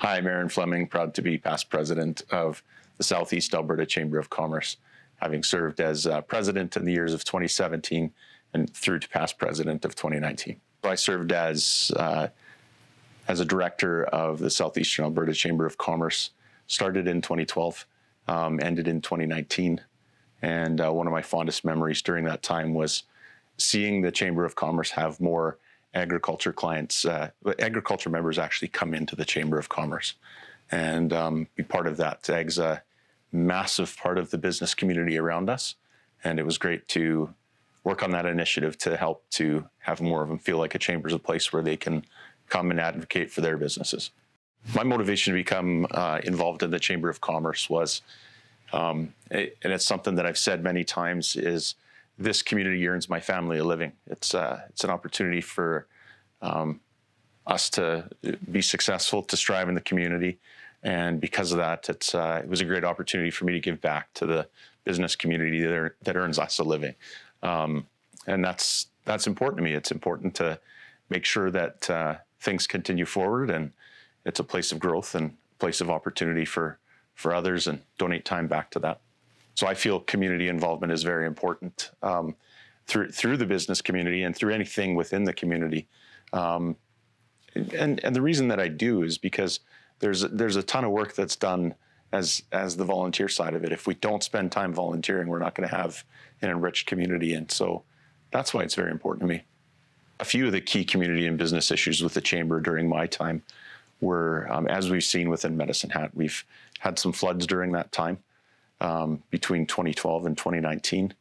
Hi, I'm Aaron Fleming, proud to be past president of the Southeast Alberta Chamber of Commerce, having served as president in the years of 2017 and through to past president of 2019. I served as a director of the Southeastern Alberta Chamber of Commerce, started in 2012, ended in 2019. And one of my fondest memories during that time was seeing the Chamber of Commerce have more agriculture clients, agriculture members actually come into the Chamber of Commerce and be part of that. Ag's a massive part of the business community around us, and it was great to work on that initiative to help to have more of them feel like a chamber is a place where they can come and advocate for their businesses. My motivation to become involved in the Chamber of Commerce was, and it's something that I've said many times, is this community earns my family a living. It's an opportunity for us to be successful, to strive in the community, and because of that, it was a great opportunity for me to give back to the business community that earns us a living, and that's important to me. It's important to make sure that things continue forward, and it's a place of growth and a place of opportunity for others, and donate time back to that. So I feel community involvement is very important through the business community and through anything within the community. And the reason that I do is because there's a ton of work that's done as the volunteer side of it. If we don't spend time volunteering, we're not going to have an enriched community. And so that's why it's very important to me. A few of the key community and business issues with the Chamber during my time were, as we've seen within Medicine Hat, we've had some floods during that time. Between 2012 and 2019.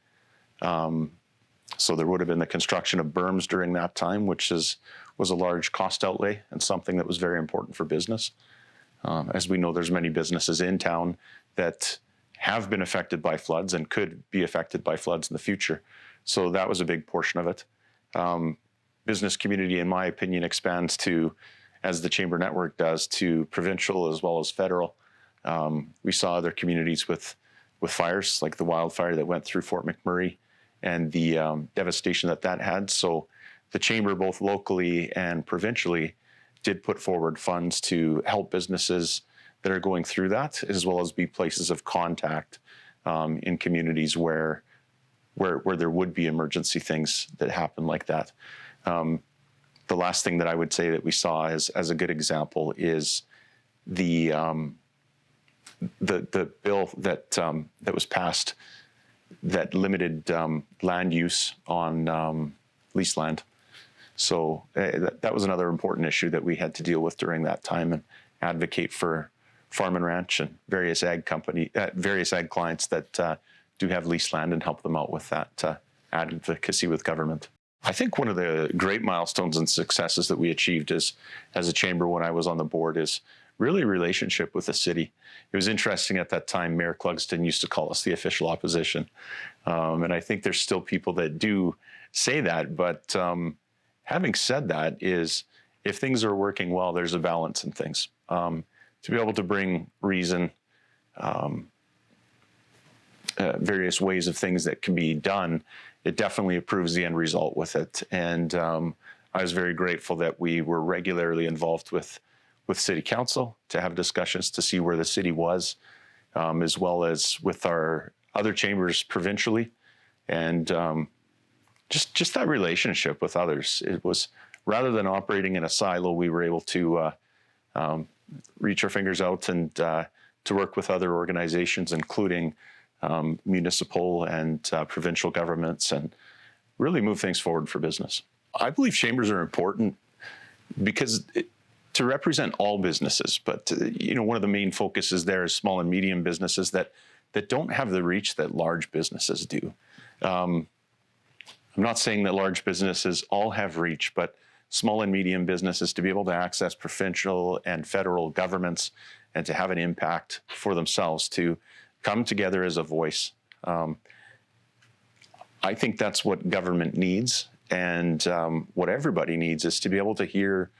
So there would have been the construction of berms during that time, which was a large cost outlay and something that was very important for business. As we know, there's many businesses in town that have been affected by floods and could be affected by floods in the future. So that was a big portion of it. Business community, in my opinion, expands to, as the Chamber network does, to provincial as well as federal. We saw other communities with fires, like the wildfire that went through Fort McMurray and the devastation that had. So the Chamber, both locally and provincially, did put forward funds to help businesses that are going through that, as well as be places of contact in communities where there would be emergency things that happen like that. The last thing that I would say that we saw as a good example is the bill that was passed that limited land use on leased land. So that was another important issue that we had to deal with during that time and advocate for farm and ranch and various ag clients that do have leased land and help them out with that advocacy with government. I think one of the great milestones and successes that we achieved as a chamber when I was on the board is really relationship with the city. It was interesting at that time, Mayor Clugston used to call us the official opposition. And I think there's still people that do say that, but having said that is, if things are working well, there's a balance in things. To be able to bring reason, various ways of things that can be done, it definitely improves the end result with it. And I was very grateful that we were regularly involved with City Council to have discussions to see where the city was, as well as with our other chambers provincially, and just that relationship with others. It was, rather than operating in a silo, we were able to reach our fingers out and to work with other organizations, including municipal and provincial governments, and really move things forward for business. I believe chambers are important because to represent all businesses, but one of the main focuses there is small and medium businesses that don't have the reach that large businesses do. I'm not saying that large businesses all have reach, but small and medium businesses to be able to access provincial and federal governments and to have an impact for themselves, to come together as a voice. I think that's what government needs, and what everybody needs is to be able to hear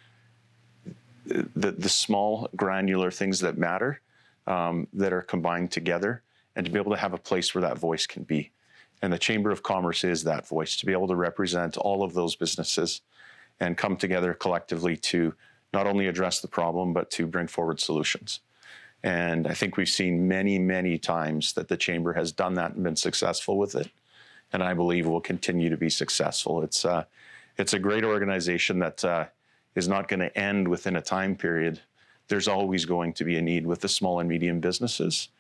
the small granular things that matter, that are combined together, and to be able to have a place where that voice can be. And the Chamber of Commerce is that voice, to be able to represent all of those businesses and come together collectively to not only address the problem, but to bring forward solutions. And I think we've seen many, many times that the Chamber has done that and been successful with it. And I believe will continue to be successful. It's a great organization that is not going to end within a time period. There's always going to be a need with the small and medium businesses,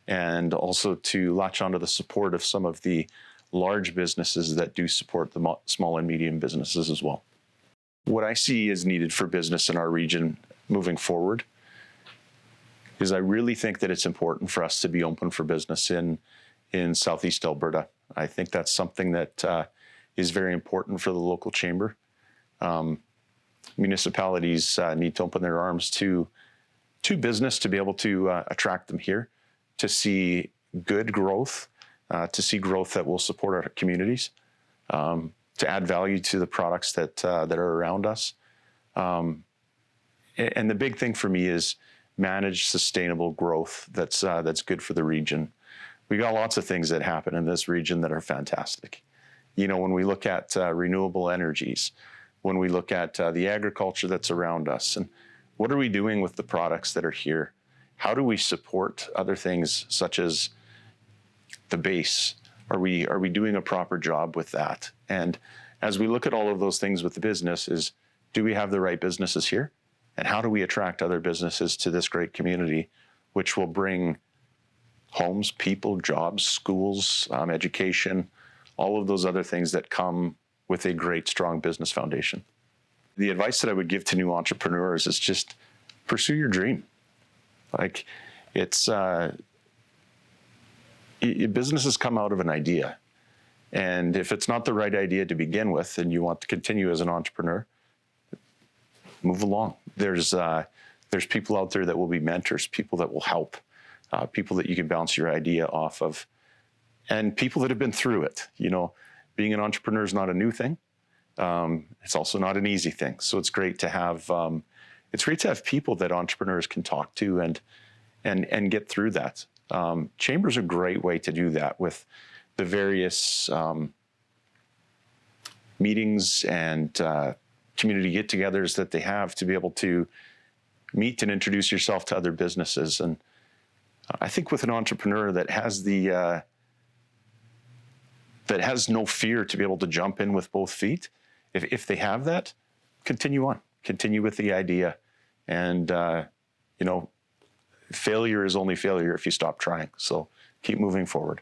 and also to latch onto the support of some of the large businesses that do support the small and medium businesses as well. What I see is needed for business in our region moving forward is I really think that it's important for us to be open for business in Southeast Alberta. I think that's something that is very important for the local chamber. Municipalities need to open their arms to business to be able to attract them here, to see good growth, to see growth that will support our communities, to add value to the products that are around us. And the big thing for me is manage sustainable growth that's good for the region. We got lots of things that happen in this region that are fantastic. You know, when we look at renewable energies, when we look at the agriculture that's around us, and what are we doing with the products that are here? How do we support other things such as the base? Are we doing a proper job with that? And as we look at all of those things with the business, is do we have the right businesses here? And how do we attract other businesses to this great community, which will bring homes, people, jobs, schools, education, all of those other things that come with a great, strong business foundation. The advice that I would give to new entrepreneurs is just pursue your dream. Like, it's businesses come out of an idea. And if it's not the right idea to begin with and you want to continue as an entrepreneur, move along. There's people out there that will be mentors, people that will help, people that you can bounce your idea off of, and people that have been through it. You know, being an entrepreneur is not a new thing. It's also not an easy thing. So it's great to have people that entrepreneurs can talk to and get through that. Chamber's a great way to do that with the various meetings and community get-togethers that they have to be able to meet and introduce yourself to other businesses. And I think with an entrepreneur that has no fear to be able to jump in with both feet, if they have that, continue with the idea. And, failure is only failure if you stop trying. So keep moving forward.